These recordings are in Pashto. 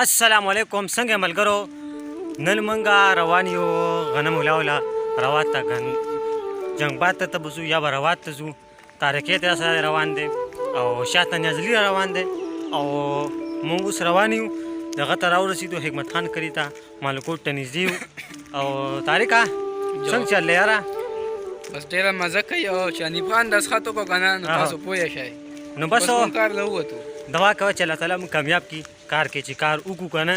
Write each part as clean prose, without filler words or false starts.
السلام علیکم څنګه ملګرو نن منګه روان یو غنم ولاوله روات ته جنگ باد ته بزو یا به روات ته ځو تارکې ته سره روان دی او شاته نزلی روان دی او موږ اوس روان یو دغه ته راورسېدو حکمت خان کلي ته مالکوټ ته نږدې یو او طارقه څنګه چل یاره بس ډېره مزه کوي او چې حنیف خان دسخط وکړو که نه نو تاسو پوه شئ نو بس کار له ووتو دعا کوه چې الله تعالی موږ کامیاب کړي کار کې چې کار وکړو که نه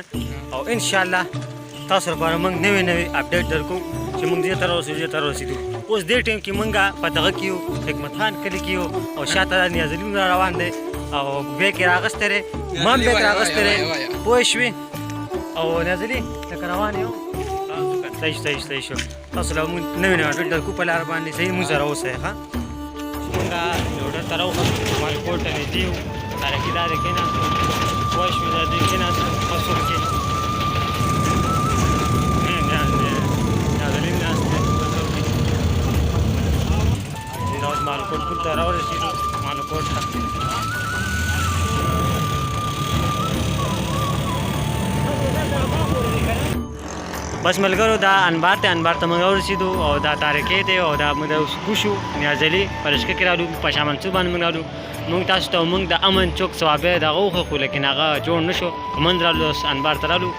او انشاءالله تاسو لپاره موږ نوې نوې اپډیټ درکو چې موږ دې ته رارسېدو اوس دې ټایم کې موږ په دغه کې یو حکمت خان کلي کې یو او شاته نیازالدین را روان دی او بیک یې راغستی دی ما هم بیک راغستی دی پوه شوې او نیازالي لکه روان یو صحیح شو تاسو له موږ نوې نوې اپډیټ درکو په لار باندې صحیح موږ سره اوسئ ښه موږ ډوډۍ ته راوخوتو مالکوټ ته نږدې یو تارکي دا دی کېناستو پوه شوې دا دی کېناستو په څوک کې نیازالین ناست دی په څوک کې دا اوس مالکوټ کور ته راورسېدو مالکوټ ته بس ملګرو دا انبار ته موږ ورسېدو او دا تارکې دی او دا موږ اوس کوشو نیازالي په رشکه کې رالو په شاه منصور باندې موږ رالو موږ تاسو ته موږ د امن چوک ثوابه دغه وښخو لیکن هغه جوړ نه شو منځ رالو اوس انبار ته رالو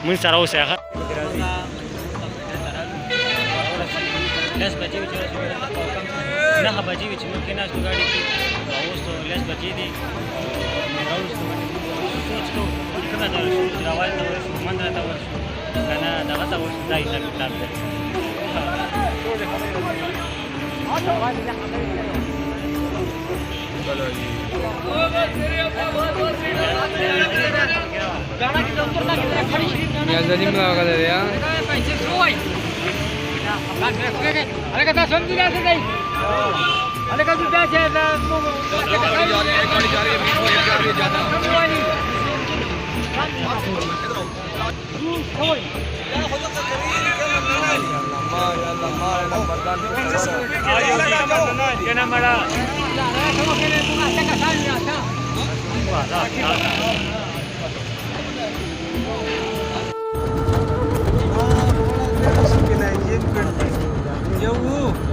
موږ سره اوسئ هغه 10 بجې وې چې نهه بجې وې چې موږ کېناستو ګاډي کې او اوس 10 بجې دي موږ راوستو سوچ کوو کومه ځای ورشو چې راوال ته ورشو منځ ته ورشو که نه دغه ته ورشو دا حساب کتاب دی نیازالي مې راغلی دی جوو